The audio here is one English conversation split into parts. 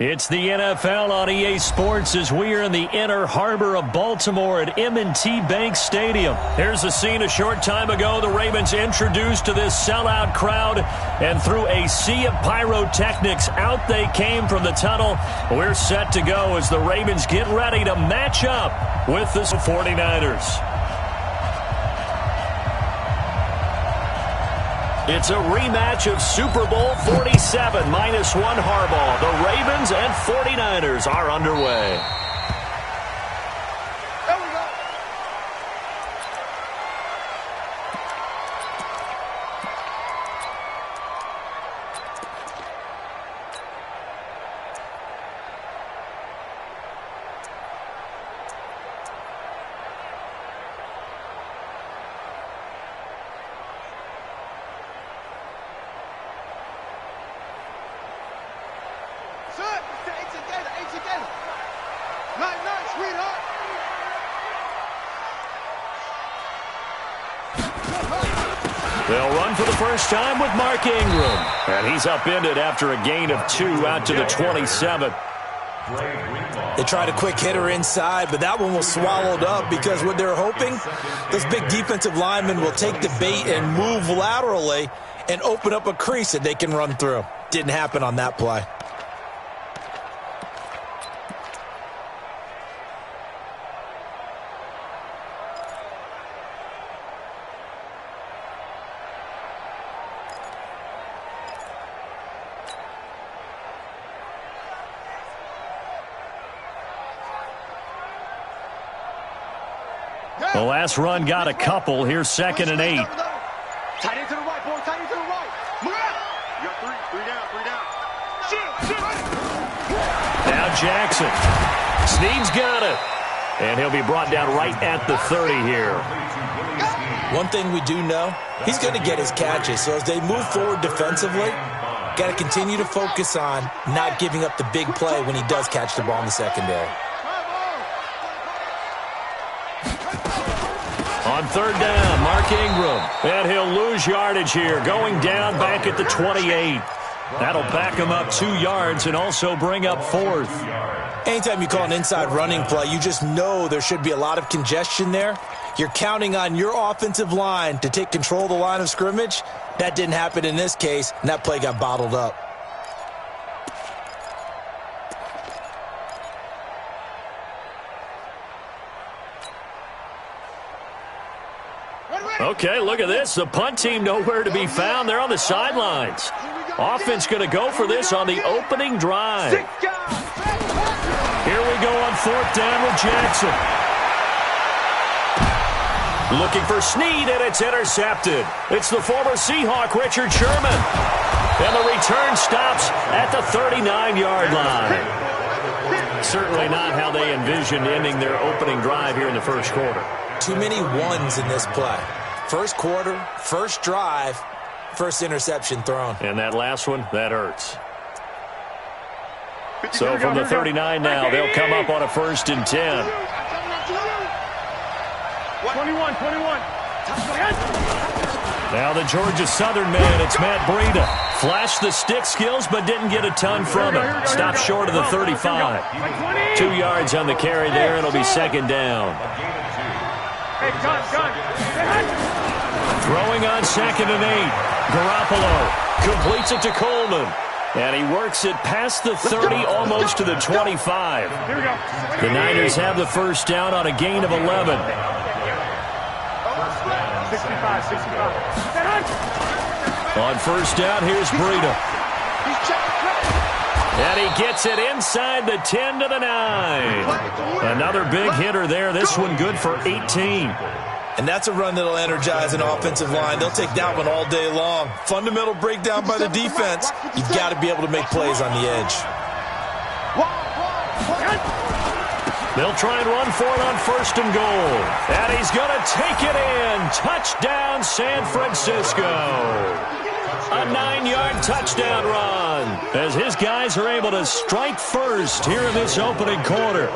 It's the NFL on EA Sports as we are in the inner harbor of Baltimore at M&T Bank Stadium. Here's a scene a short time ago. The Ravens introduced to this sellout crowd, and through a sea of pyrotechnics, out they came from the tunnel. We're set to go as the Ravens get ready to match up with the 49ers. It's a rematch of Super Bowl 47 -1 Harbaugh. The Ravens and 49ers are underway. They'll run for the first time with Mark Ingram. And he's upended after a gain of 2 out to the 27. They tried a quick hitter inside, but that one was swallowed up because what they're hoping, those big defensive linemen will take the bait and move laterally and open up a crease that they can run through. Didn't happen on that play. The last run got a couple. Here's 2nd and 8. Tight end to the right, boy. Tight end to the right. Move out. You got three down. Now Jackson. Snead's got it. And he'll be brought down right at the 30 here. One thing we do know, he's going to get his catches. So as they move forward defensively, got to continue to focus on not giving up the big play when he does catch the ball in the secondary. On 3rd down, Mark Ingram. And he'll lose yardage here, going down back at the 28. That'll back him up 2 yards and also bring up 4th. Anytime you call an inside running play, you just know there should be a lot of congestion there. You're counting on your offensive line to take control of the line of scrimmage. That didn't happen in this case, and that play got bottled up. Okay, look at this. The punt team nowhere to be found. They're on the sidelines. Offense going to go for this on the opening drive. Here we go on 4th down with Jackson. Looking for Snead, and it's intercepted. It's the former Seahawk, Richard Sherman. And the return stops at the 39-yard line. Certainly not how they envisioned ending their opening drive here in the first quarter. Too many ones in this play. First quarter, first drive, first interception thrown. And that last one, that hurts. So from the 39 now, they'll come up on a 1st and 10. 21. Now the Georgia Southern man, it's Matt Breida. Flashed the stick skills, but didn't get a ton from it. Stopped short of the 35. 2 yards on the carry there, and it'll be 2nd down. Throwing on 2nd and 8. Garoppolo completes it to Coleman. And he works it past the 30, almost to the 25. The Niners have the first down on a gain of 11. 65. On 1st down, here's Breida. And he gets it inside the 10 to the 9. Another big hitter there. This one good for 18. And that's a run that'll energize an offensive line. They'll take that one all day long. Fundamental breakdown by the defense. You've got to be able to make plays on the edge. They'll try and run for it on 1st and goal. And he's going to take it in. Touchdown, San Francisco. A 9-yard touchdown run as his guys are able to strike first here in this opening quarter.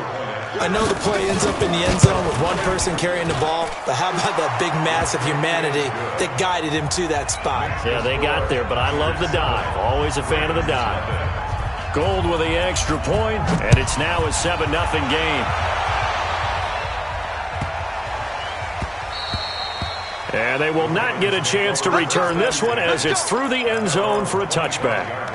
I know the play ends up in the end zone with one person carrying the ball, but how about that big mass of humanity that guided him to that spot? Yeah, they got there, but I love the dive. Always a fan of the dive. Gold with the extra point, and it's now a 7-0 game. And they will not get a chance to return this one as it's through the end zone for a touchback.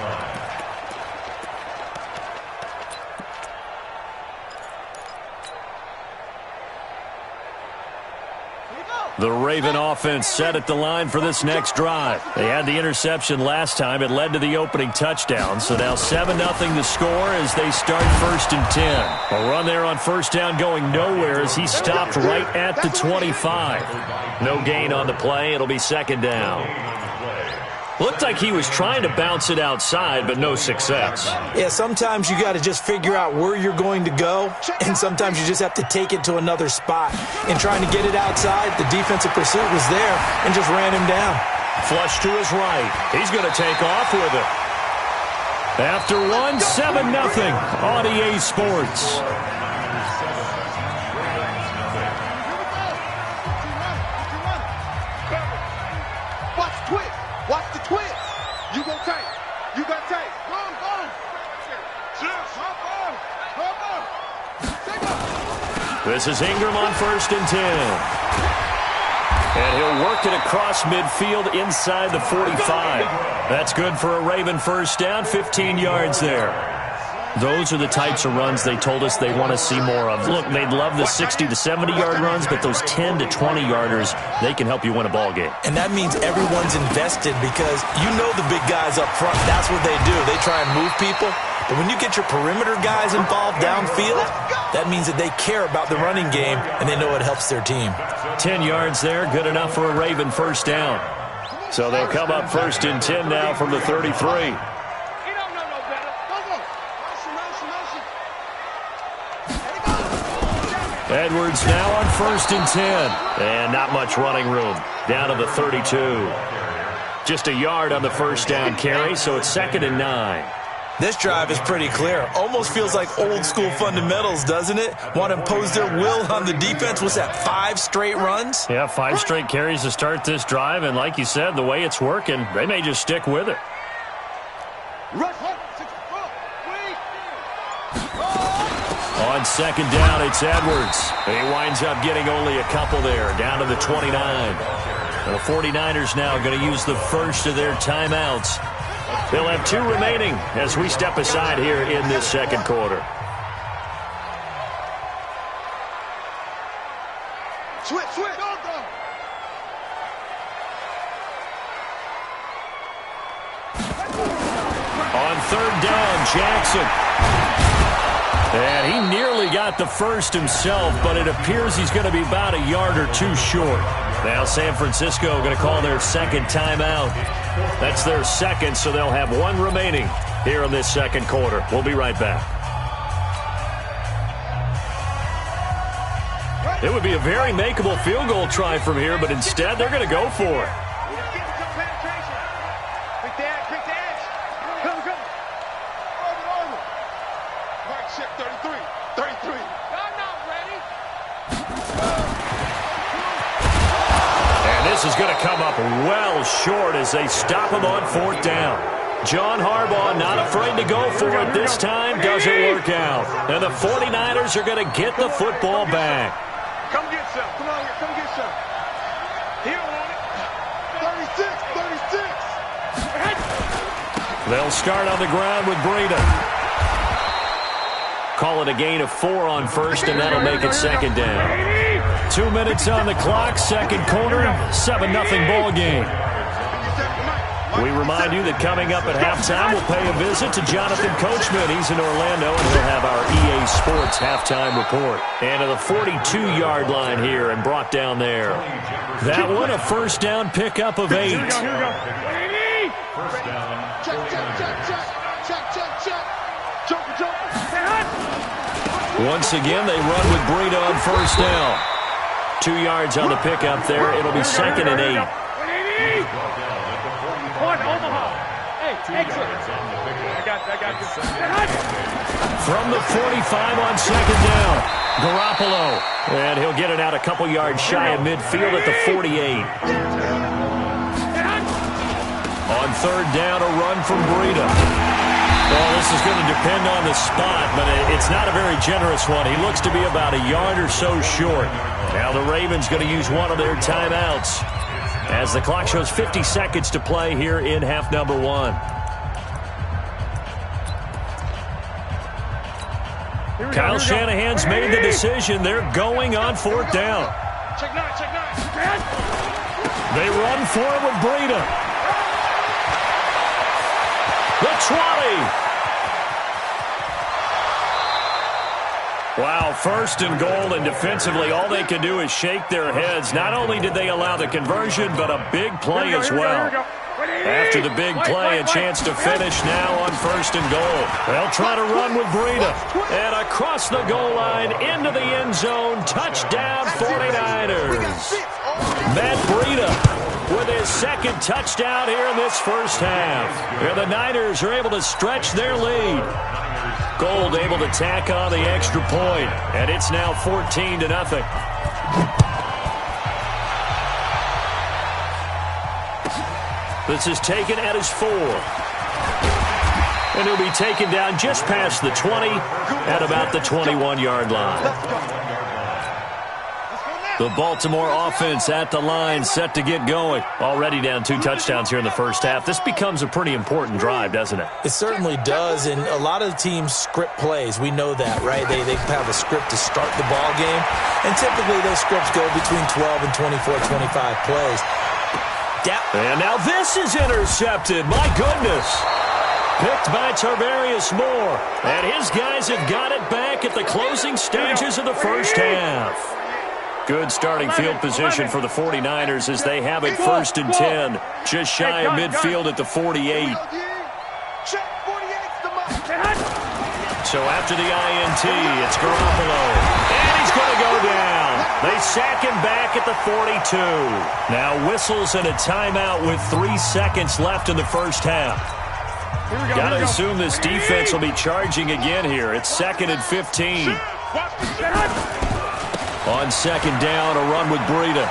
The Raven offense set at the line for this next drive. They had the interception last time. It led to the opening touchdown. So now 7-0 the score as they start 1st and 10. A run there on first down going nowhere as he stopped right at the 25. No gain on the play. It'll be 2nd down. Looked like he was trying to bounce it outside, but no success. Yeah, sometimes you got to just figure out where you're going to go, and sometimes you just have to take it to another spot. And trying to get it outside, the defensive pursuit was there and just ran him down. Flush to his right. He's going to take off with it. After one, 7-0 on EA Sports. Watch the twist. You gon' take. You got to take. Run. This is Ingram on 1st and 10. And he'll work it across midfield inside the 45. That's good for a Raven first down, 15 yards there. Those are the types of runs they told us they want to see more of. Look, they'd love the 60 to 70-yard runs, but those 10 to 20-yarders, they can help you win a ball game. And that means everyone's invested because you know the big guys up front, that's what they do. They try and move people. But when you get your perimeter guys involved downfield, that means that they care about the running game and they know it helps their team. 10 yards there, good enough for a Raven first down. So they'll come up 1st and 10 now from the 33. Edwards now on 1st and 10. And not much running room. Down to the 32. Just a yard on the first down carry, so it's 2nd and 9. This drive is pretty clear. Almost feels like old school fundamentals, doesn't it? Want to impose their will on the defense. Was that 5 straight runs? Yeah, 5 straight carries to start this drive. And like you said, the way it's working, they may just stick with it. On 2nd down, it's Edwards. He winds up getting only a couple there, down to the 29. And the 49ers now going to use the first of their timeouts. They'll have 2 remaining as we step aside here in this second quarter. Switch. On 3rd down, Jackson. And he nearly got the first himself, but it appears he's going to be about a yard or 2 short. Now San Francisco going to call their 2nd timeout. That's their 2nd, so they'll have 1 remaining here in this second quarter. We'll be right back. It would be a very makeable field goal try from here, but instead they're going to go for it. This is going to come up well short as they stop him on 4th down. John Harbaugh not afraid to go for it this time. Doesn't work out. And the 49ers are going to get the football back. Come get some. Come on here. Come get some. Here on it. 36. They'll start on the ground with Breida. Call it a gain of 4 on 1st, and that'll make it 2nd down. 2 minutes on the clock, second quarter, 7-0 ball game. We remind you that coming up at halftime, we'll pay a visit to Jonathan Coachman. He's in Orlando, and he'll have our EA Sports halftime report. And to the 42-yard line here and brought down there. That one, a first down pickup of 8. Here we go. First down. Check. Once again, they run with Breida on first down. 2 yards on the pickup there. It'll be 2nd and 8. From the 45 on 2nd down, Garoppolo. And he'll get it out a couple yards shy of midfield at the 48. On 3rd down, a run from Breida. Well, this is going to depend on the spot, but it's not a very generous one. He looks to be about a yard or so short. Now the Ravens going to use one of their timeouts as the clock shows 50 seconds to play here in half number one. Kyle Shanahan's made the decision. They're going on fourth down. Check nine. They run for it with Breida. The 20. Wow, first and goal, and defensively all they can do is shake their heads. Not only did they allow the conversion, but a big play as well. After the big play, a chance to finish now on first and goal. They'll try to run with Breida. And across the goal line, into the end zone, touchdown 49ers. Matt Breida with his second touchdown here in this first half. And the Niners are able to stretch their lead. Gold able to tack on the extra point, and it's now 14-0. This is taken at his 4. And he'll be taken down just past the 20 at about the 21-yard line. The Baltimore offense at the line, set to get going. Already down 2 touchdowns here in the first half. This becomes a pretty important drive, doesn't it? It certainly does, and a lot of the teams script plays. We know that, right? They have a script to start the ball game, and typically those scripts go between 12 and 24, 25 plays. And now this is intercepted. My goodness. Picked by Tarvarius Moore. And his guys have got it back at the closing stages of the first half. Good starting field position for the 49ers as they have it first and 10. Just shy of midfield at the 48. So after the INT, it's Garoppolo. And he's going to go down. They sack him back at the 42. Now whistles and a timeout with 3 seconds left in the first half. Got to assume this defense will be charging again here. It's 2nd and 15. On second down, a run with Breida.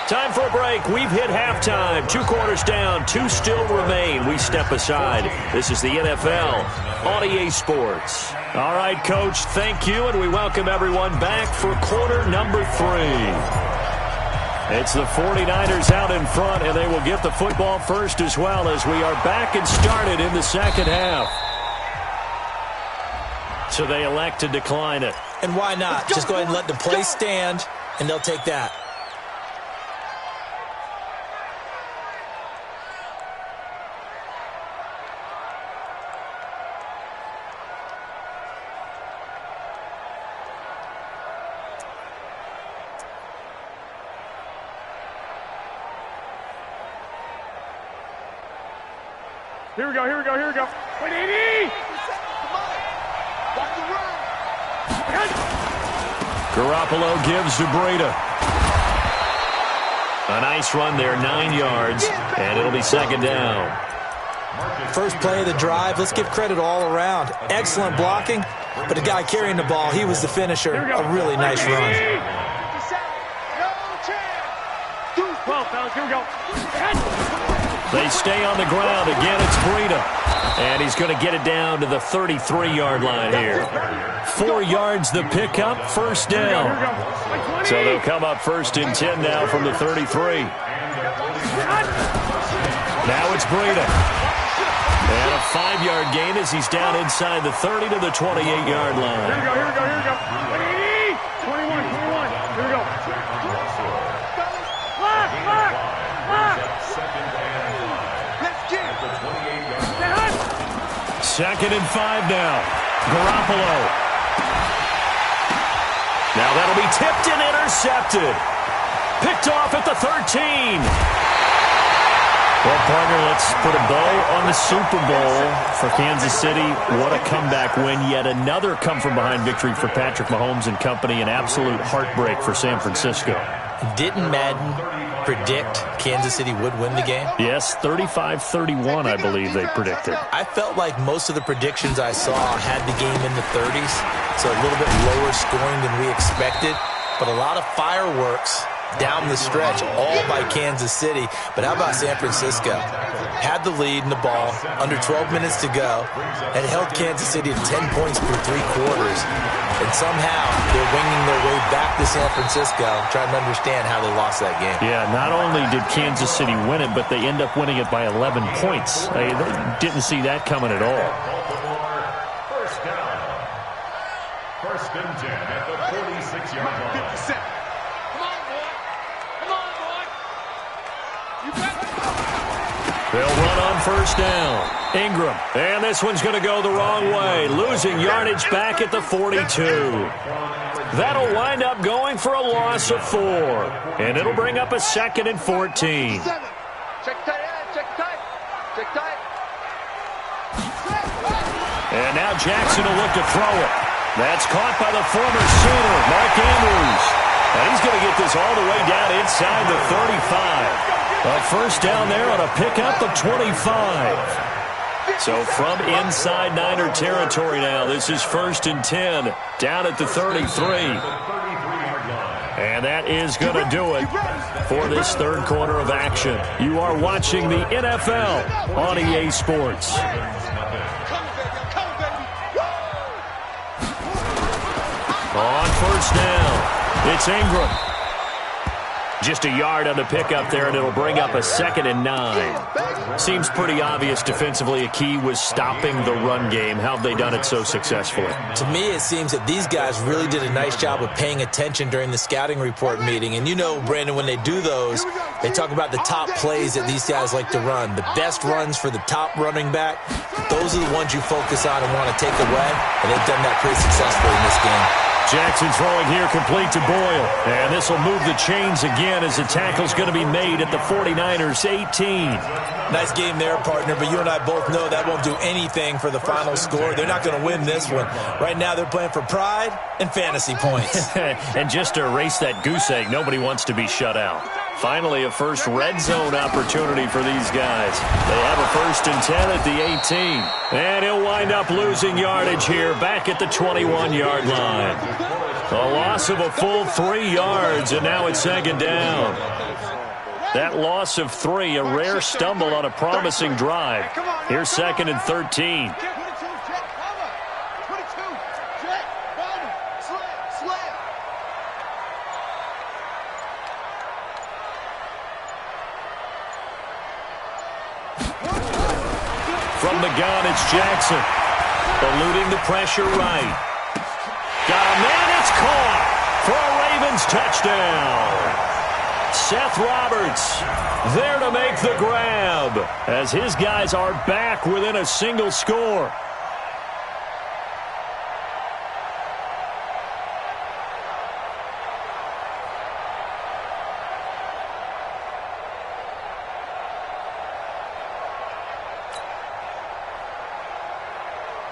Time for a break. We've hit halftime. 2 quarters down, 2 still remain. We step aside. This is the NFL on EA Sports. All right, Coach, thank you, and we welcome everyone back for quarter number 3. It's the 49ers out in front, and they will get the football first as well as we are back and started in the second half. So they elect to decline it. And why not? Just go ahead and let the play stand, and they'll take that. Here we go. 180! Garoppolo gives to Breida. A nice run there, 9 yards, and it'll be second down. First play of the drive, let's give credit all around. Excellent blocking, but the guy carrying the ball, he was the finisher. A really nice run. 12, fellas, here we go. They stay on the ground. Again, it's Breida. And he's going to get it down to the 33-yard line here. 4 yards the pickup, first down. So they'll come up first and 10 now from the 33. Now it's Breida. And a 5-yard gain as he's down inside the 30 to the 28-yard line. Here we go. 21. Here we go. Second and 5 now. Garoppolo. Now that'll be tipped and intercepted. Picked off at the 13. Well, partner, let's put a bow on the Super Bowl for Kansas City. What a comeback win. Yet another come-from-behind victory for Patrick Mahomes and company. An absolute heartbreak for San Francisco. Didn't Madden predict Kansas City would win the game? Yes, 35-31, I believe they predicted. I felt like most of the predictions I saw had the game in the 30s, so a little bit lower scoring than we expected, but a lot of fireworks down the stretch, all by Kansas City. But how about San Francisco? Had the lead in the ball, under 12 minutes to go, and held Kansas City to 10 points through 3 quarters. And somehow they're winging their way back to San Francisco, trying to understand how they lost that game. Yeah, not only did Kansas City win it, but they end up winning it by 11 points. They didn't see that coming at all. First down. First and 10 at the 46-yard line. 57. Come on, boy. Come on, boy. You better. They'll run on first down. Ingram. And this one's going to go the wrong way. Losing yardage back at the 42. That'll wind up going for a loss of 4. And it'll bring up a 2nd and 14. Check tight, check tight. Check tight. And now Jackson will look to throw it. That's caught by the former Sooner, Mark Andrews. And he's going to get this all the way down inside the 35. A first down there on a pickup of 25. So from inside Niner territory now, this is 1st and 10, down at the 33. And that is going to do it for this third quarter of action. You are watching the NFL on EA Sports. On first down, it's Ingram. Just a yard on the pickup there, and it'll bring up a 2nd and 9. Seems pretty obvious defensively a key was stopping the run game. How have they done it so successfully? To me, it seems that these guys really did a nice job of paying attention during the scouting report meeting. And you know, Brandon, when they do those, they talk about the top plays that these guys like to run. The best runs for the top running back, those are the ones you focus on and want to take away. And they've done that pretty successfully in this game. Jackson throwing here complete to Boyle. And this will move the chains again as the tackle's going to be made at the 49ers 18. Nice game there, partner, but you and I both know that won't do anything for the final score. They're not going to win this one. Right now they're playing for pride and fantasy points. And just to erase that goose egg, nobody wants to be shut out. Finally, a first red zone opportunity for these guys. They have a 1st and 10 at the 18. And he'll wind up losing yardage here back at the 21-yard line. A loss of a full 3 yards, and now it's 2nd down. That loss of 3, a rare stumble on a promising drive. Here's 2nd and 13. From the gun, it's Jackson. Eluding the pressure right. Got a man, it's caught for a Ravens touchdown. Seth Roberts there to make the grab as his guys are back within a single score.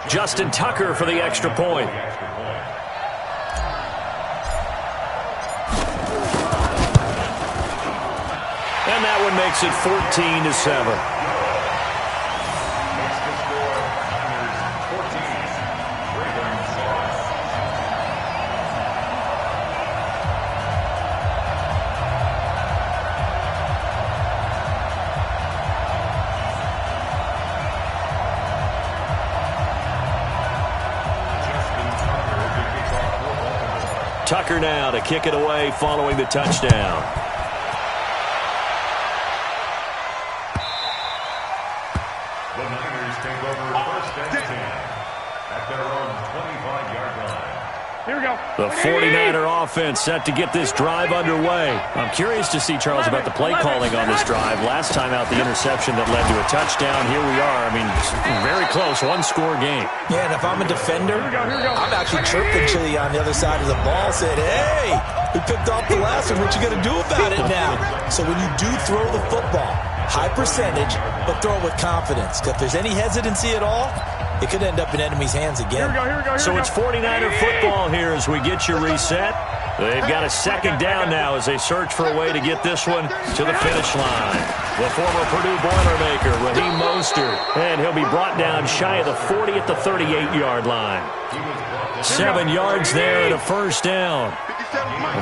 Justin Tucker for the extra point. And that one makes it 14-7. Tucker now to kick it away following the touchdown. The Niners take over 1st and 10 at their own 25-yard line. Here we go. The 49er offense set to get this drive underway. I'm curious to see, Charles, about the play calling on this drive. Last time out, the interception that led to a touchdown. Here we are. I mean, very close, one-score game. Yeah, and if I'm a defender, I'm actually chirping Chili on the other side of the ball, saying, hey, we picked off the last one. What you going to do about it now? So when you do throw the football, high percentage, but throw it with confidence. Because if there's any hesitancy at all, it could end up in enemy's hands again. So it's 49er football here as we get your reset. They've got a second down now as they search for a way to get this one to the finish line. The former Purdue Boilermaker, Raheem Mostert, and he'll be brought down shy of the 40 at the 38-yard line. 7 yards there and a first down.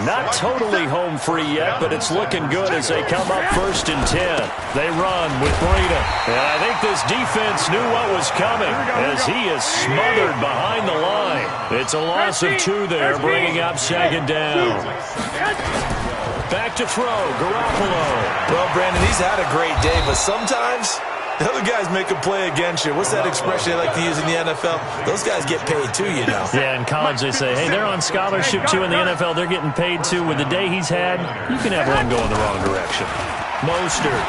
Not totally home free yet, but it's looking good as they come up 1st and 10. They run with Breida. And I think this defense knew what was coming as he is smothered behind the line. It's a loss of 2 there, bringing up 2nd down. Back to throw, Garoppolo. Well, Brandon, he's had a great day, but sometimes the other guys make a play against you. What's that expression they like to use in the NFL? Those guys get paid too, you know. Yeah, in college they say, hey, they're on scholarship too. In the NFL, they're getting paid too. With the day he's had, you can have one go in the wrong direction. Mostert.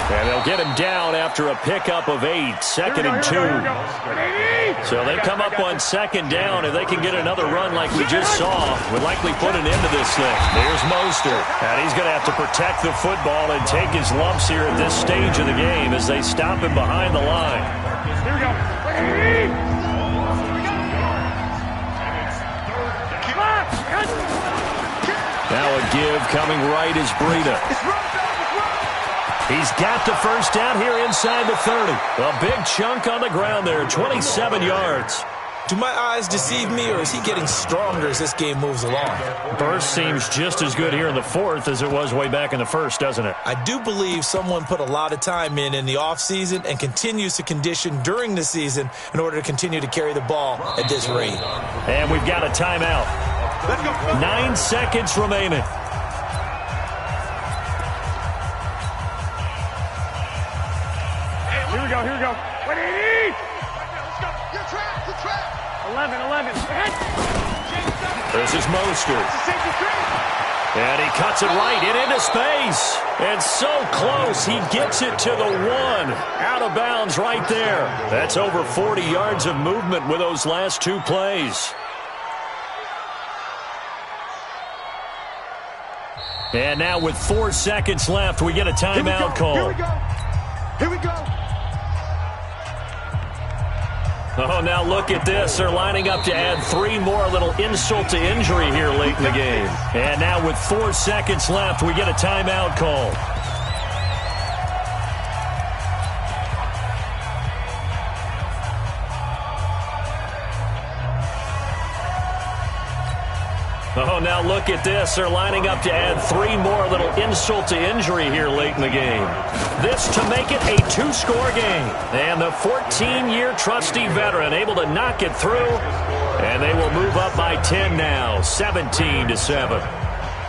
And they'll get him down after a pickup of 8, 2nd and 2. So they come up on 2nd down. If they can get another run like we just saw, would likely put an end to this thing. There's Mostert. And he's going to have to protect the football and take his lumps here at this stage of the game as they stop him behind the line. Here we go. Now a give coming right is Breida. He's got the first down here inside the 30. A big chunk on the ground there, 27 yards. Do my eyes deceive me, or is he getting stronger as this game moves along? Burst seems just as good here in the 4th as it was way back in the 1st, doesn't it? I do believe someone put a lot of time in the offseason and continues to condition during the season in order to continue to carry the ball at this rate. And we've got a timeout. 9 seconds remaining. Here we go. 180! Let's go. You're trapped. 11. This is Mostert. And he cuts it right into space. And so close, he gets it to the 1. Out of bounds right there. That's over 40 yards of movement with those last 2 plays. And now with 4 seconds left, we get a timeout call. Here we go. Oh, now look at this. They're lining up to add 3 more, a little insult to injury here late in the game. And now with 4 seconds left, we get a timeout call. Oh, now look at this. They're lining up to add 3 more, a little insult to injury here late in the game. This to make it a 2-score game. And the 14-year trusty veteran able to knock it through. And they will move up by 10 now, 17-7.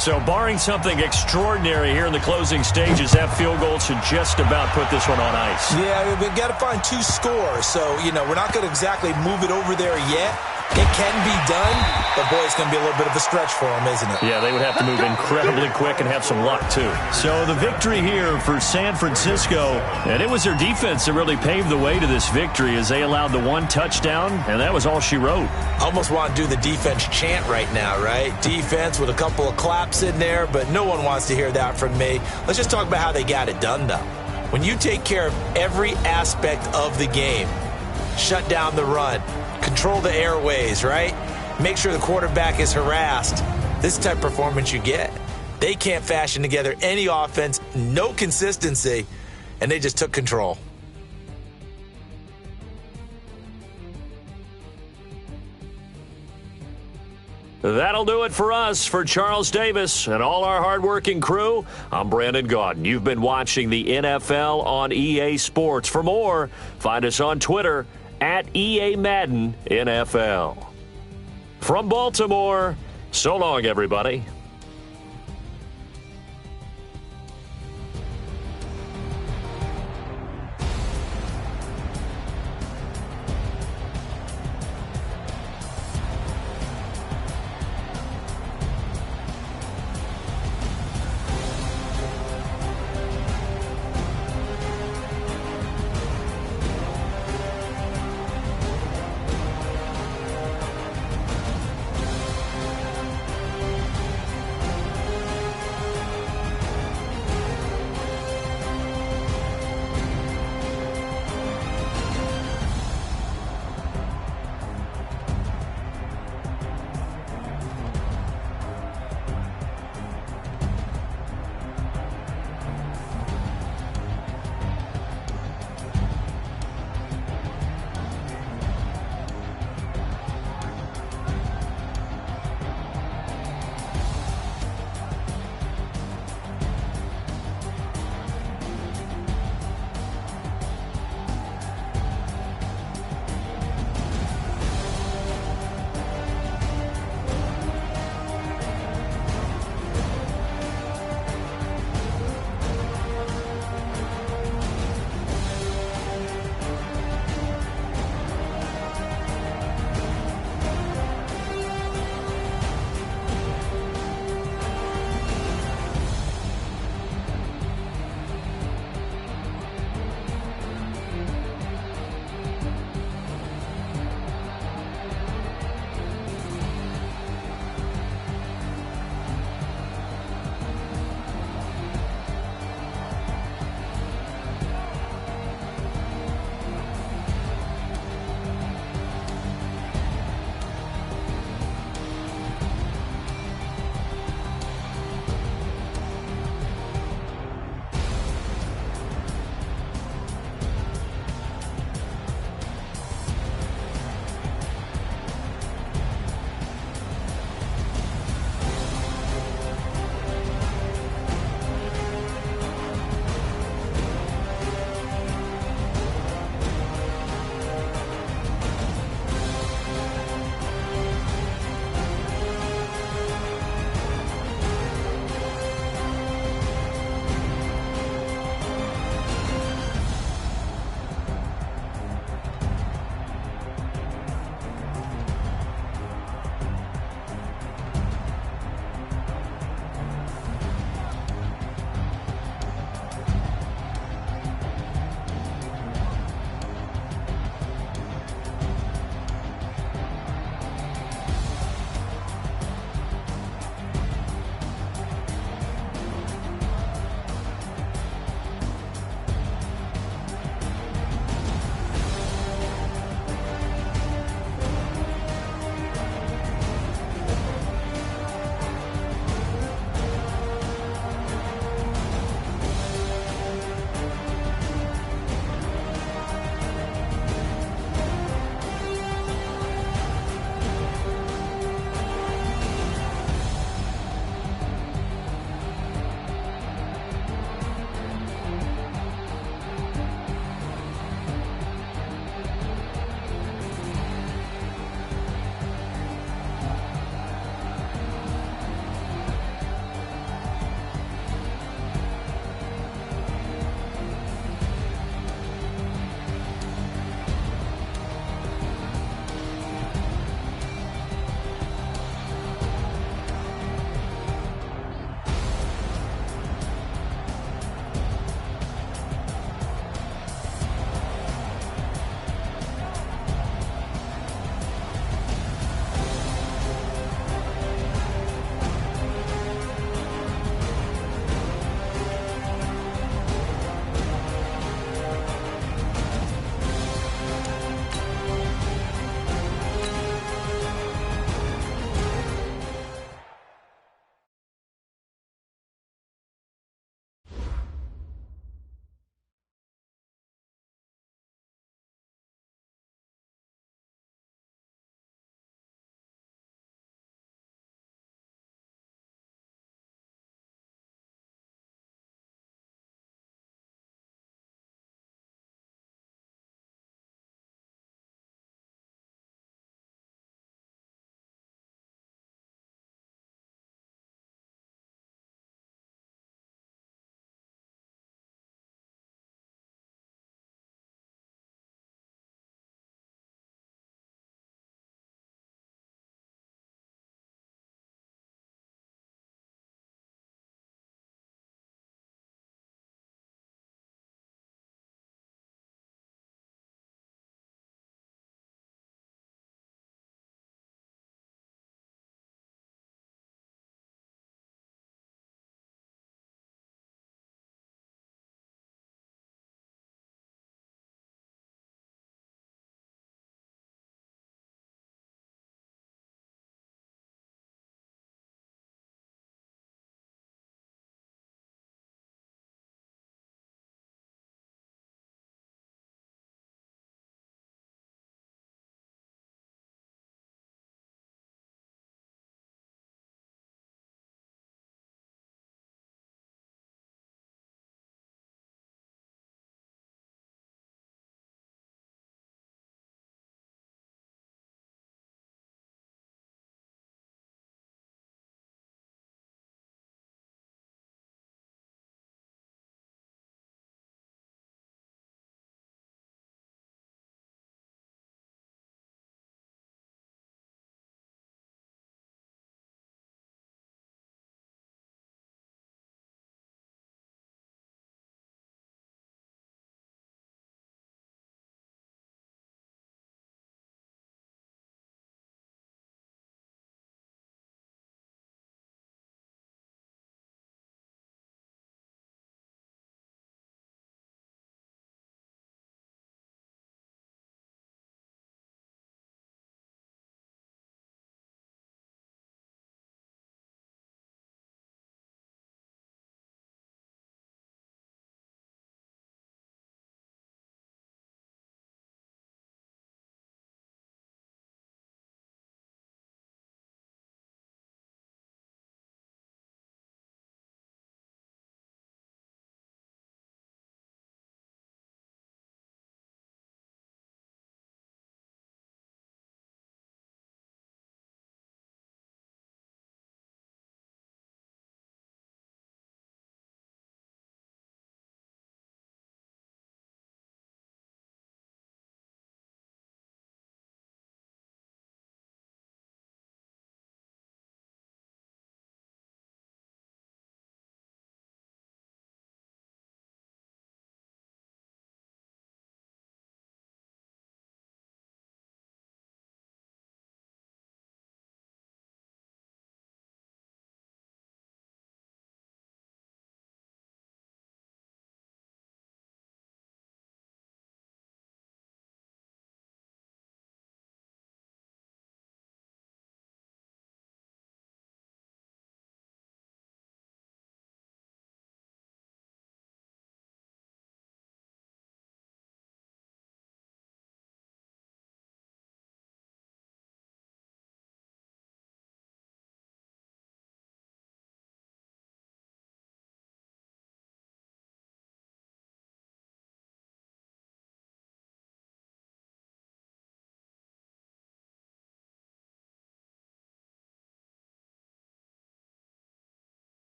So barring something extraordinary here in the closing stages, that field goal should just about put this one on ice. Yeah, we've got to find 2 scores. So, we're not going to exactly move it over there yet. It can be done, but boy, it's going to be a little bit of a stretch for them, isn't it? Yeah, they would have to move incredibly quick and have some luck, too. So the victory here for San Francisco, and it was their defense that really paved the way to this victory as they allowed the 1 touchdown, and that was all she wrote. I almost want to do the defense chant right now, right? Defense with a couple of claps in there, but no one wants to hear that from me. Let's just talk about how they got it done, though. When you take care of every aspect of the game, shut down the run, control the airways, right? Make sure the quarterback is harassed. This is the type of performance you get. They can't fashion together any offense, no consistency, and they just took control. That'll do it for us. For Charles Davis and all our hardworking crew, I'm Brandon Gaudin. You've been watching the NFL on EA Sports. For more, find us on Twitter at EA Madden NFL. From Baltimore, so long, everybody.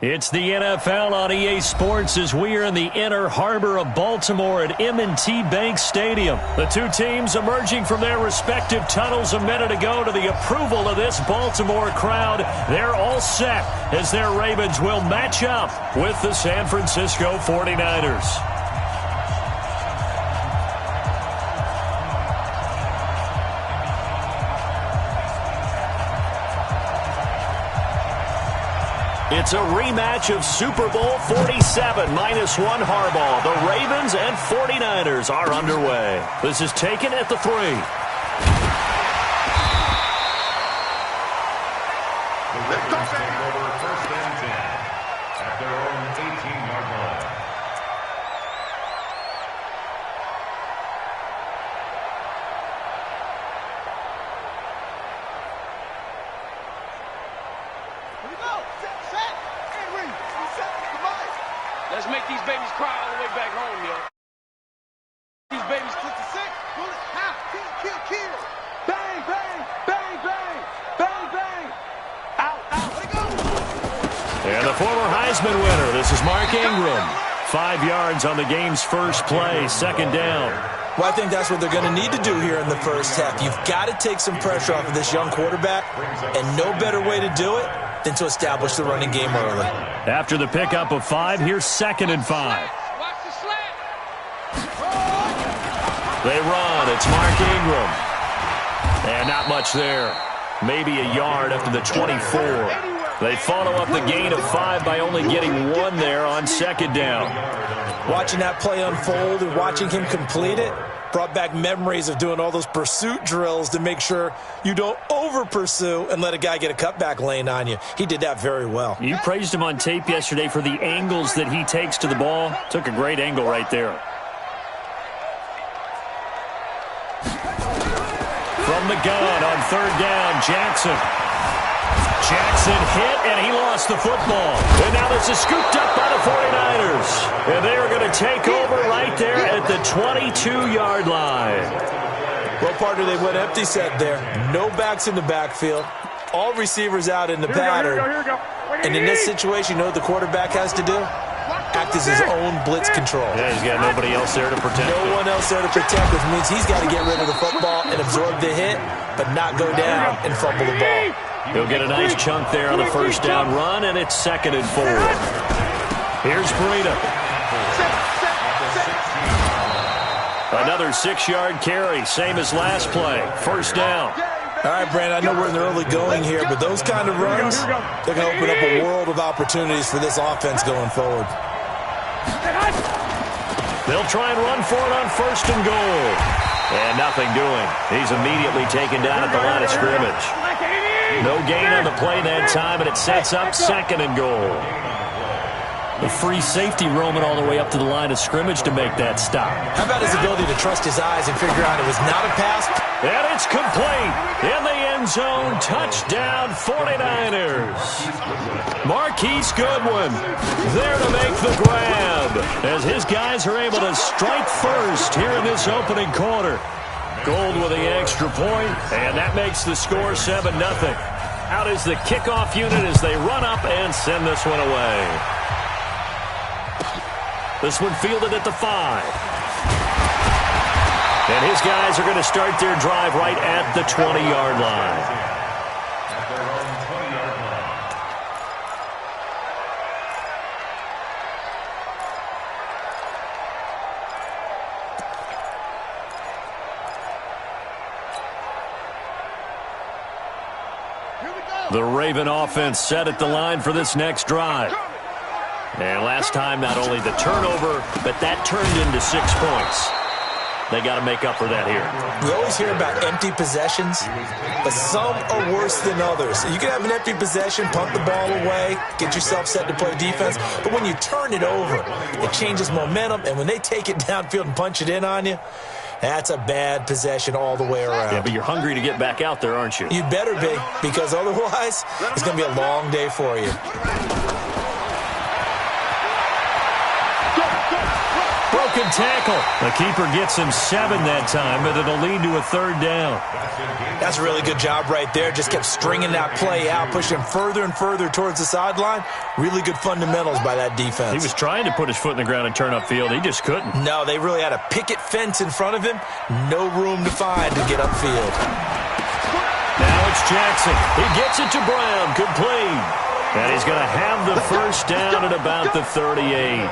It's the NFL on EA Sports as we are in the inner harbor of Baltimore at M&T Bank Stadium. The two teams emerging from their respective tunnels a minute ago to the approval of this Baltimore crowd. They're all set as their Ravens will match up with the San Francisco 49ers. It's a rematch of Super Bowl 47 -1 Harbaugh. The Ravens and 49ers are underway. This is taken at the 3. The Ravens take over first and 10 at their own 18-yard line. Let's make these babies cry all the way back home, yo. These babies click the 6, bullet, half, kill. Bang, bang, bang, bang, bang, bang. Out, let it go. And the former Heisman winner, this is Mark Ingram. 5 yards on the game's first play, second down. Well, I think that's what they're going to need to do here in the first half. You've got to take some pressure off of this young quarterback, and no better way to do it than to establish the running game early. After the pickup of 5, here's 2nd and 5. Watch the slant. They run. It's Mark Ingram. And not much there. Maybe a yard up to the 24. They follow up the gain of 5 by only getting 1 there on second down. Watching that play unfold and watching him complete it brought back memories of doing all those pursuit drills to make sure you don't over-pursue and let a guy get a cutback lane on you. He did that very well. You praised him on tape yesterday for the angles that he takes to the ball. Took a great angle right there. From the gun on third down, Jackson hit, and he lost the football. And now this is scooped up by the 49ers. And they are going to take over right there at the 22-yard line. Well, partner, they went empty set there. No backs in the backfield. All receivers out in the pattern. And in this situation, you know what the quarterback has to do? Act as his own blitz control. Yeah, he's got nobody else there to protect him. No one else there to protect, which means he's got to get rid of the football and absorb the hit, but not go down and fumble the ball. He'll get a nice chunk there on the first down run, and it's 2nd and 4. Here's Breida. Another 6-yard carry, same as last play. First down. All right, Brandon, I know we're in the early going here, but those kind of runs, they're going to open up a world of opportunities for this offense going forward. They'll try and run for it on first and goal. And nothing doing. He's immediately taken down at the line of scrimmage. No gain on the play that time, and it sets up 2nd and goal. The free safety roaming all the way up to the line of scrimmage to make that stop. How about his ability to trust his eyes and figure out it was not a pass? And it's complete. In the end zone, touchdown 49ers. Marquise Goodwin there to make the grab as his guys are able to strike first here in this opening quarter. Gold with the extra point, and that makes the score 7-0. Out is the kickoff unit as they run up and send this one away. This one fielded at the 5. And his guys are going to start their drive right at the 20-yard line. At their own 20-yard line. The Raven offense set at the line for this next drive. And last time, not only the turnover, but that turned into 6 points. They got to make up for that here. We always hear about empty possessions, but some are worse than others. You can have an empty possession, punt the ball away, get yourself set to play defense, but when you turn it over, it changes momentum, and when they take it downfield and punch it in on you, that's a bad possession all the way around. Yeah, but you're hungry to get back out there, aren't you? You better be, because otherwise, it's going to be a long day for you. Broken second tackle. The keeper gets him 7 that time, but it'll lead to a 3rd down. That's a really good job right there. Just kept stringing that play out, pushing him further and further towards the sideline. Really good fundamentals by that defense. He was trying to put his foot in the ground and turn upfield. He just couldn't. No, they really had a picket fence in front of him. No room to find to get upfield. Now it's Jackson. He gets it to Brown. Complete. And he's going to have the first down at about the 38.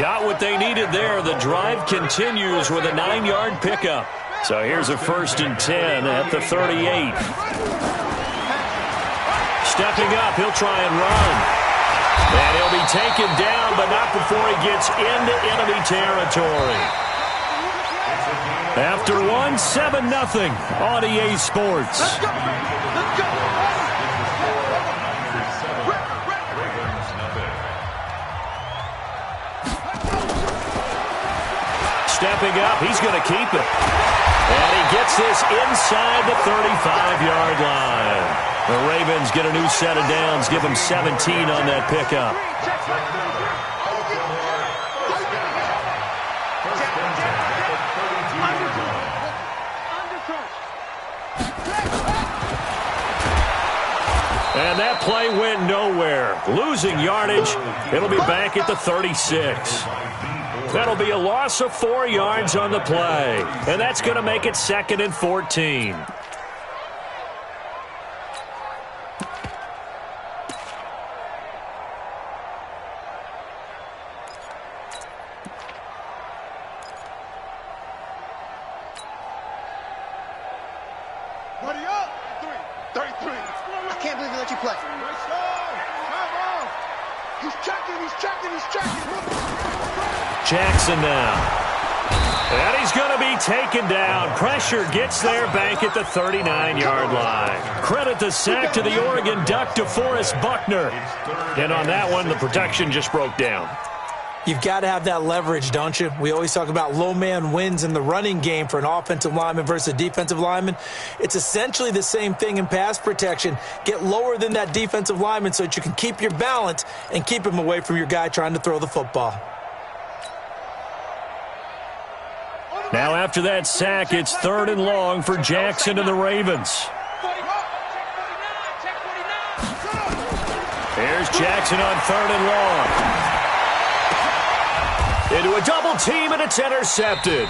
Got what they needed there. The drive continues with a 9-yard pickup. So here's a 1st and 10 at the 38. Stepping up, he'll try and run. And he'll be taken down, but not before he gets into enemy territory. After one, 7-0 on EA Sports. Let's go. Let's go. Stepping up, he's going to keep it. And he gets this inside the 35-yard line. The Ravens get a new set of downs, give them 17 on that pickup. And that play went nowhere. Losing yardage, it'll be back at the 36. That'll be a loss of 4 yards on the play. And that's going to make it 2nd and 14. Buddy up. 33. I can't believe he let you play. He's checking. Jackson now. And he's going to be taken down. Pressure gets there back at the 39-yard line. Credit the sack to the Oregon Duck, DeForest Buckner. And on that one, the protection just broke down. You've got to have that leverage, don't you? We always talk about low man wins in the running game for an offensive lineman versus a defensive lineman. It's essentially the same thing in pass protection. Get lower than that defensive lineman so that you can keep your balance and keep him away from your guy trying to throw the football. Now after that sack, it's 3rd and long for Jackson and the Ravens. Here's Jackson on 3rd and long. Into a double team, and it's intercepted.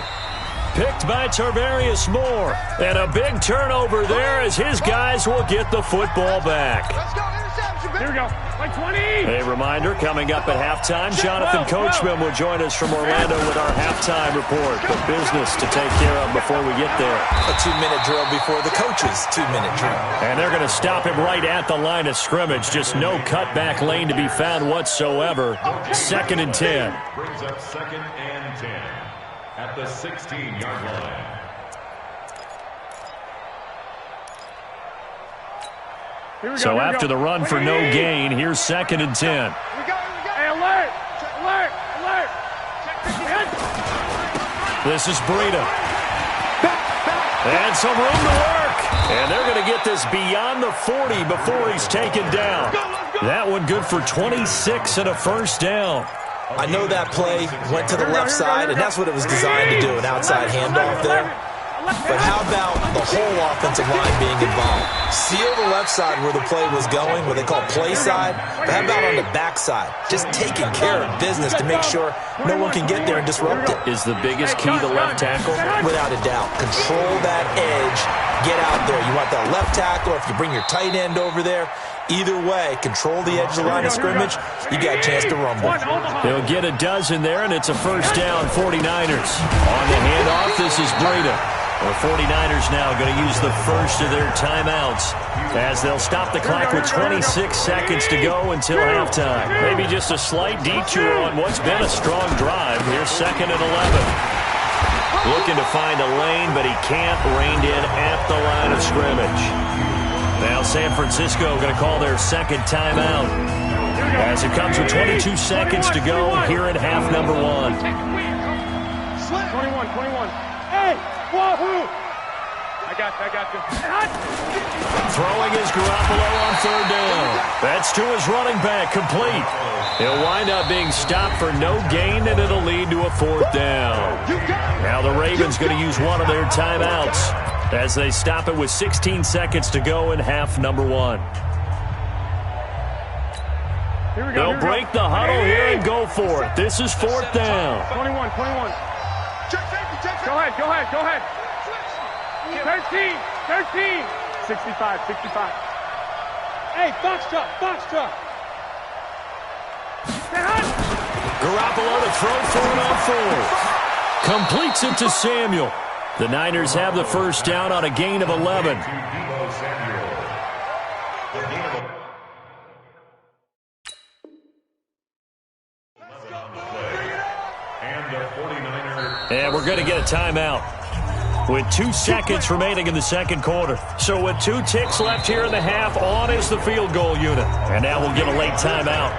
Picked by Tarvarius Moore. And a big turnover there as his guys will get the football back. Let's go. Interception, baby. Here we go. Like 20. A reminder, coming up at halftime, Jonathan Coachman will join us from Orlando with our halftime report. The business to take care of before we get there. A 2-minute drill before the coach's 2-minute drill. And they're going to stop him right at the line of scrimmage. Just no cutback lane to be found whatsoever. 2nd and 10. Brings up 2nd and 10 at the 16-yard line. So after the run for no gain, here's 2nd and 10. Hey, alert! Alert! Alert! This is Breida. And some room to work. And they're going to get this beyond the 40 before he's taken down. That one good for 26 and a 1st down. I know that play went to the left side, and that's what it was designed to do, an outside handoff there. But how about the whole offensive line being involved? Seal the left side where the play was going, what they call play side. But how about on the back side? Just taking care of business to make sure no one can get there and disrupt it. Is the biggest key to left tackle? Without a doubt. Control that edge. Get out there. You want that left tackle, if you bring your tight end over there. Either way, control the edge of the line of scrimmage. You got a chance to rumble. They'll get a dozen there, and it's a 1st down, 49ers. On the handoff, this is Breida. The 49ers now going to use the first of their timeouts as they'll stop the clock with 26 seconds to go until halftime. Maybe just a slight detour on what's been a strong drive. Here's 2nd and 11. Looking to find a lane, but he can't. Reined in at the line of scrimmage. Now San Francisco going to call their 2nd timeout as it comes with 22 seconds to go here in half number 1. 21. Hey! Wahoo! I I got you. Throwing is Garoppolo on third down. That's to his running back, complete. He'll wind up being stopped for no gain, and it'll lead to a fourth down. Now the Ravens going to use one of their timeouts as they stop it with 16 seconds to go in half number one. They'll break the huddle here and go for it. This is fourth down. 21. Go ahead. 13. 65. Hey, box truck. Garoppolo to throw for it on fourth. Completes it to Samuel. The Niners have the first down on a gain of 11. And we're going to get a timeout with 2 seconds remaining in the second quarter. So with 2 ticks left here in the half, on is the field goal unit. And now we'll get a late timeout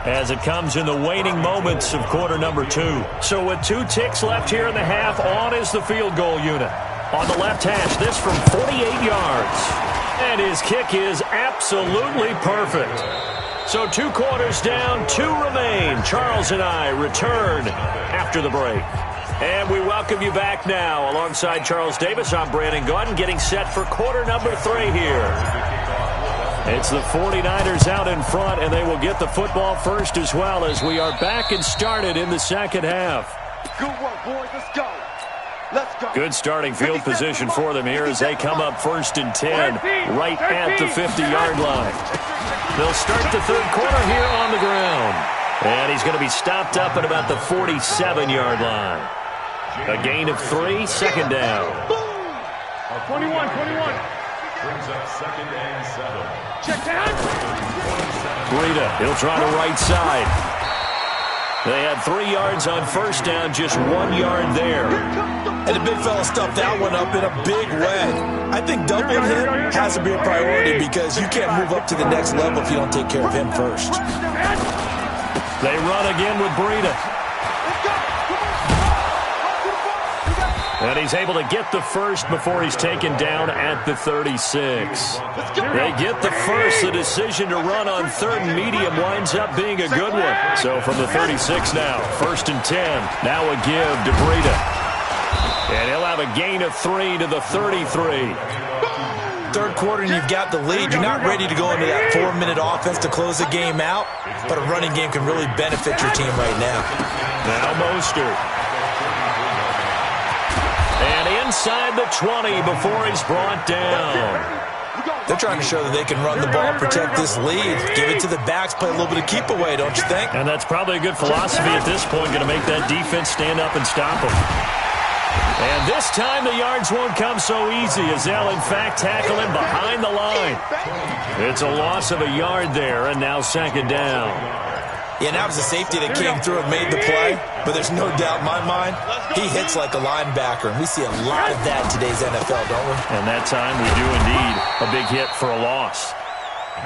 as it comes in the waning moments of quarter number 2. So with 2 ticks left here in the half, on is the field goal unit. On the left hash, this from 48 yards. And his kick is absolutely perfect. So 2 quarters down, 2 remain. Charles and I return after the break. And we welcome you back now. Alongside Charles Davis, I'm Brandon Gaudin, getting set for quarter number 3 here. It's the 49ers out in front, and they will get the football first as well as we are back and started in the second half. Good work, boys. Let's go. Good starting field position for them here as they come up first and 10 right at the 50-yard line. They'll start the third quarter here on the ground. And he's going to be stopped up at about the 47-yard line. A gain of 3, second down. 21. Brings up second and 7. Check down. Breida, he'll try to right side. They had 3 yards on first down, just 1 yard there. And the big fella stuffed that one up in a big way. I think doubling him has to be a priority because you can't move up to the next level if you don't take care of him first. They run again with Breida. And he's able to get the first before he's taken down at the 36. They get the first. The decision to run on third and medium winds up being a good one. So from the 36 now, first and 10. Now a give to Breida. And he'll have a gain of 3 to the 33. Third quarter and you've got the lead. You're not ready to go into that 4-minute offense to close the game out, but a running game can really benefit your team right now. Now Mostert. And inside the 20 before he's brought down. They're trying to show that they can run the ball, protect this lead, give it to the backs, play a little bit of keep away, don't you think? And that's probably a good philosophy at this point, going to make that defense stand up and stop them. And this time the yards won't come so easy as they'll, in fact, tackle him behind the line. It's a loss of a yard there, and now second down. Yeah, that was a safety that came through and made the play, but there's no doubt in my mind, he hits like a linebacker, and we see a lot of that in today's NFL, don't we? And that time we do indeed a big hit for a loss.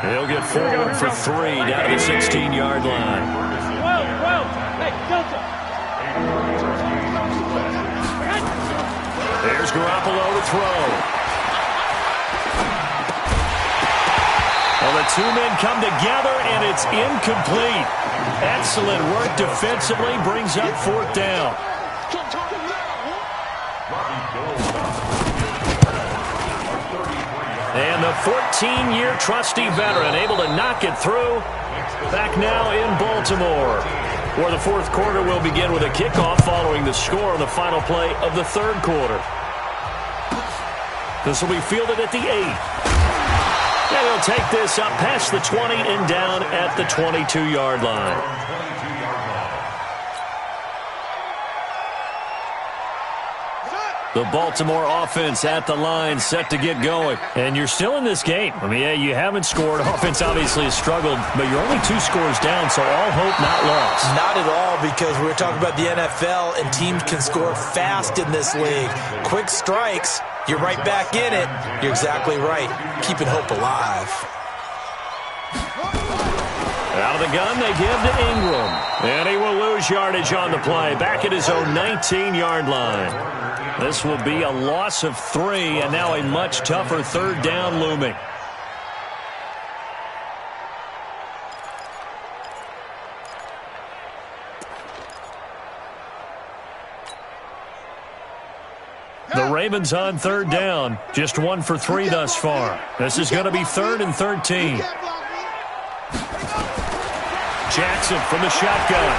He'll get forward for 3 down to the 16-yard line. 12. Hey, Delta. There's Garoppolo to throw. Well, the 2 men come together, and it's incomplete. Excellent work defensively, brings up fourth down. And the 14-year trusty veteran able to knock it through. Back now in Baltimore, where the fourth quarter will begin with a kickoff following the score on the final play of the third quarter. This will be fielded at the 8. And he'll take this up past the 20 and down at the 22-yard line. The Baltimore offense at the line, set to get going. And you're still in this game. I mean, yeah, you haven't scored. Offense obviously has struggled, but you're only 2 scores down, so all hope not lost. Not at all, because we were talking about the NFL, and teams can score fast in this league. Quick strikes, you're right back in it. You're exactly right. Keeping hope alive. Out of the gun, they give to Ingram. And he will lose yardage on the play. Back at his own 19-yard line. This will be a loss of 3, and now a much tougher third down looming. The Ravens on third down. Just 1 for 3 thus far. This is going to be 3rd and 13. Jackson from the shotgun.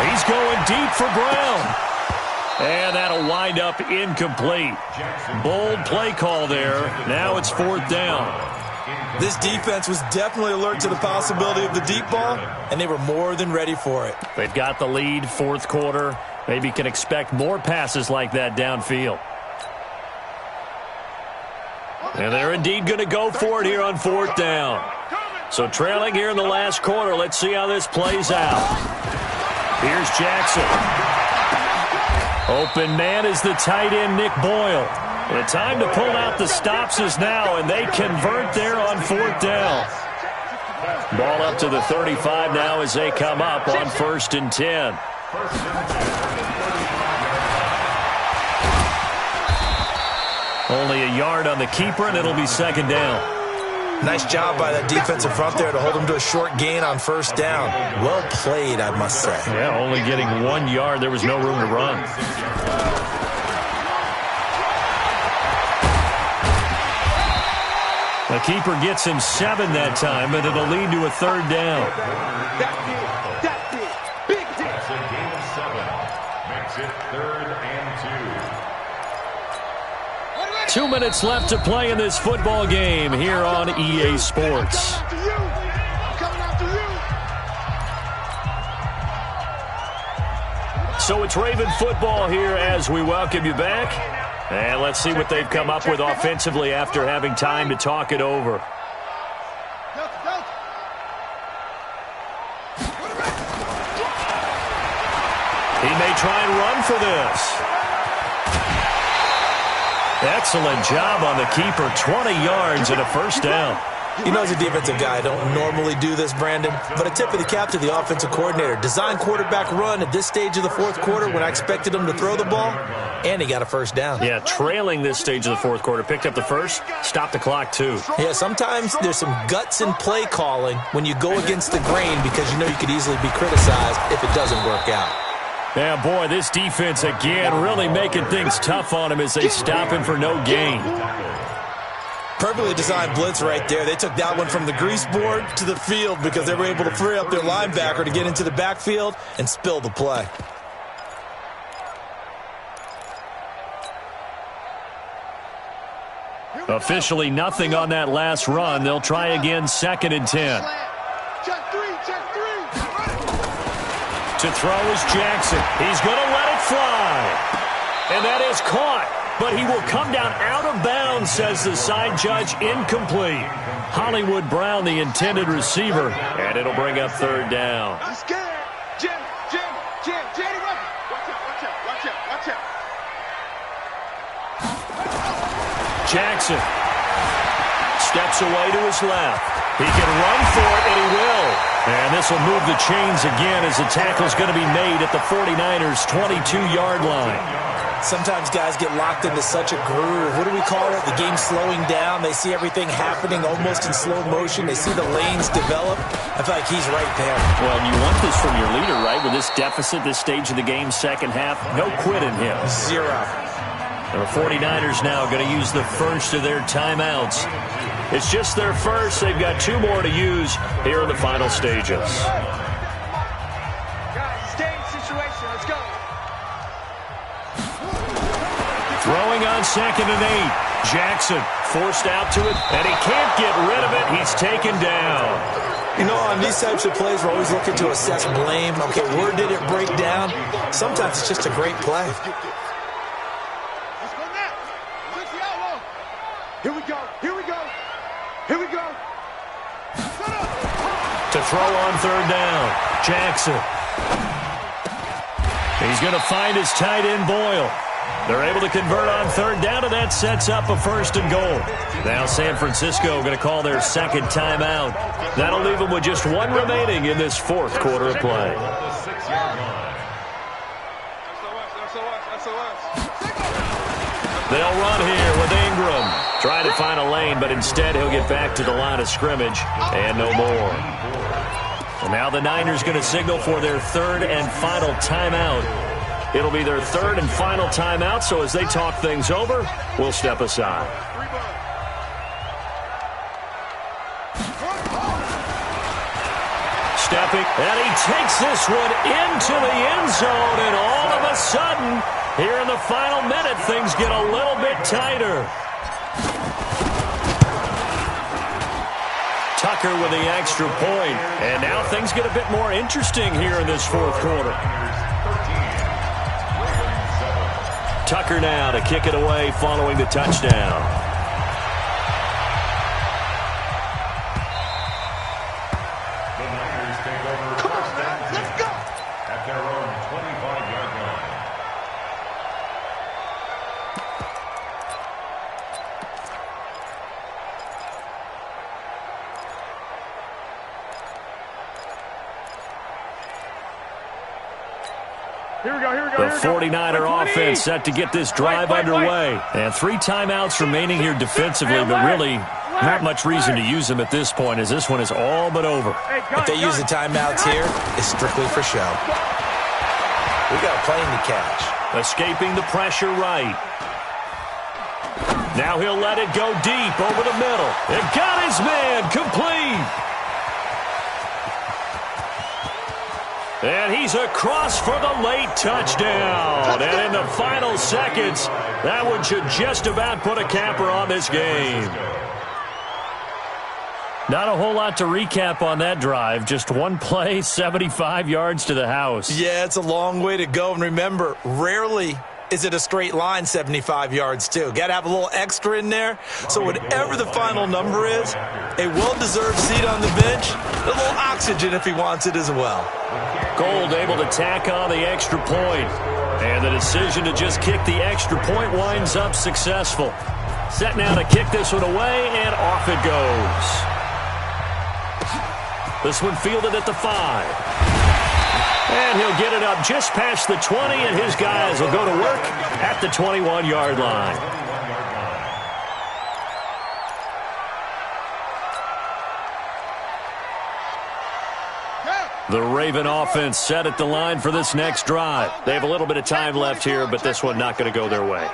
He's going deep for Brown. And that'll wind up incomplete. Bold play call there. Now it's 4th down. This defense was definitely alert to the possibility of the deep ball, and they were more than ready for it. They've got the lead, 4th quarter. Maybe can expect more passes like that downfield. And they're indeed going to go for it here on 4th down. So trailing here in the last quarter. Let's see how this plays out. Here's Jackson. Open man is the tight end, Nick Boyle. The time to pull out the stops is now, and they convert there on 4th down. Ball up to the 35 now as they come up on 1st and 10. Only a yard on the keeper, and it'll be 2nd down. Nice job by that defensive front there to hold them to a short gain on 1st down. Well played, I must say. Yeah, only getting 1 yard. There was no room to run. The keeper gets him 7 that time, but it'll lead to a 3rd down. That's it. Big hit. That's a gain of 7. Makes it 3rd and 2. 2 minutes left to play in this football game here on EA Sports. So it's Raven football here as we welcome you back. And let's see what they've come up with offensively after having time to talk it over. He may try and run for this. Excellent job on the keeper. 20 yards and a 1st down. You know, as a defensive guy, I don't normally do this, Brandon, but a tip of the cap to the offensive coordinator. Design quarterback run at this stage of the 4th quarter when I expected him to throw the ball, and he got a 1st down. Yeah, trailing this stage of the 4th quarter. Picked up the 1st, stopped the clock too. Yeah, sometimes there's some guts in play calling when you go against the grain because you know you could easily be criticized if it doesn't work out. Yeah, boy, this defense again really making things tough on him as they stop him for no gain. Perfectly designed blitz right there. They took that one from the grease board to the field because they were able to free up their linebacker to get into the backfield and spill the play. Officially nothing on that last run. They'll try again 2nd and 10. To throw is Jackson. He's going to let it fly. And that is caught. But he will come down out of bounds, says the side judge. Incomplete. Hollywood Brown, the intended receiver. And it'll bring up 3rd down. I'm scared. Jim. Watch out. Jackson steps away to his left. He can run for it, and he will. And this will move the chains again as the tackle's going to be made at the 49ers' 22-yard line. Sometimes guys get locked into such a groove. What do we call it? The game's slowing down. They see everything happening almost in slow motion. They see the lanes develop. I feel like he's right there. Well, you want this from your leader, right? With this deficit, this stage of the game, 2nd half, no quit in him. 0. The 49ers now going to use the first of their timeouts. It's just their first. They've got 2 more to use here in the final stages. Guys, game situation. Let's go. Throwing on 2nd and 8. Jackson forced out to it, and he can't get rid of it. He's taken down. You know, on these types of plays, we're always looking to assess blame. Okay, where did it break down? Sometimes it's just a great play. Let's go now. Here we go. To throw on 3rd down, Jackson. He's going to find his tight end, Boyle. They're able to convert on 3rd down, and that sets up a 1st and goal. Now San Francisco going to call their 2nd timeout. That'll leave them with just 1 remaining in this 4th quarter of play. They'll run here with Ingram. Trying to find a lane, but instead he'll get back to the line of scrimmage and no more. And now the Niners going to signal for their third and final timeout. It'll be their third and final timeout, so as they talk things over, we'll step aside. Stepping, and he takes this one into the end zone, and all of a sudden, here in the final minute, things get a little bit tighter. Tucker with the extra point, and now things get a bit more interesting here in this fourth quarter. Tucker now to kick it away following the touchdown. The 49er offense set to get this drive underway. And 3 timeouts remaining here defensively, but really not much reason to use them at this point, as this one is all but over. If they use the timeouts here, it's strictly for show. We got a plane to catch. Escaping the pressure right. Now he'll let it go deep over the middle. It got his man complete. And he's across for the late touchdown. And in the final seconds, that one should just about put a capper on this game. Not a whole lot to recap on that drive. Just one play, 75 yards to the house. Yeah, it's a long way to go. And remember, rarely is it a straight line 75 yards, too. Got to have a little extra in there. So whatever the final number is, a well-deserved seat on the bench, a little oxygen if he wants it as well. Gold able to tack on the extra point. And the decision to just kick the extra point winds up successful. Set now to kick this one away, and off it goes. This one fielded at the 5. And he'll get it up just past the 20, and his guys will go to work at the 21-yard line. The Raven offense set at the line for this next drive. They have a little bit of time left here, but this one not going to go their way.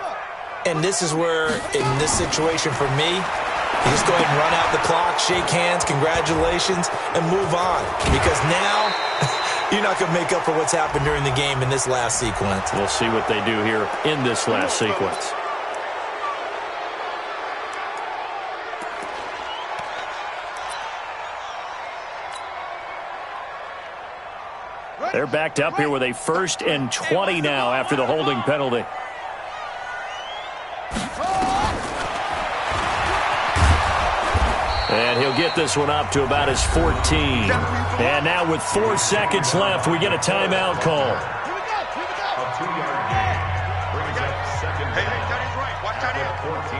And this is where, in this situation for me, you just go ahead and run out the clock, shake hands, congratulations, and move on. Because now, you're not going to make up for what's happened during the game in this last sequence. We'll see what they do here in this last sequence. They're backed up here with a 1st and 20 now after the holding penalty. And he'll get this one up to about his 14. And now with 4 seconds left, we get a timeout call. A 2-yard gain. Brings up second down. 14.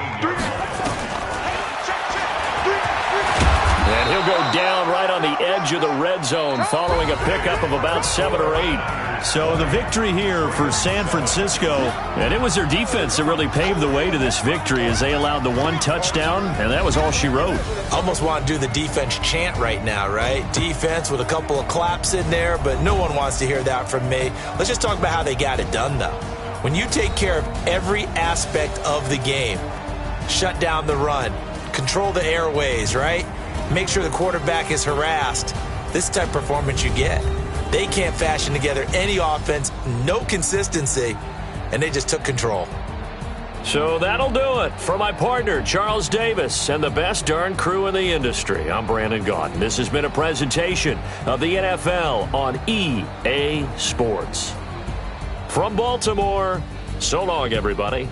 And he'll go down right on the edge of the red zone following a pickup of about 7 or 8. So the victory here for San Francisco, and it was their defense that really paved the way to this victory as they allowed the 1 touchdown, and that was all she wrote. Almost want to do the defense chant right now, right? Defense with a couple of claps in there, but no one wants to hear that from me. Let's just talk about how they got it done, though. When you take care of every aspect of the game, shut down the run, control the airways, right? Make sure the quarterback is harassed. This type of performance you get. They can't fashion together any offense, no consistency, and they just took control. So that'll do it. For my partner, Charles Davis, and the best darn crew in the industry, I'm Brandon Gaudin. This has been a presentation of the NFL on EA Sports. From Baltimore, so long, everybody.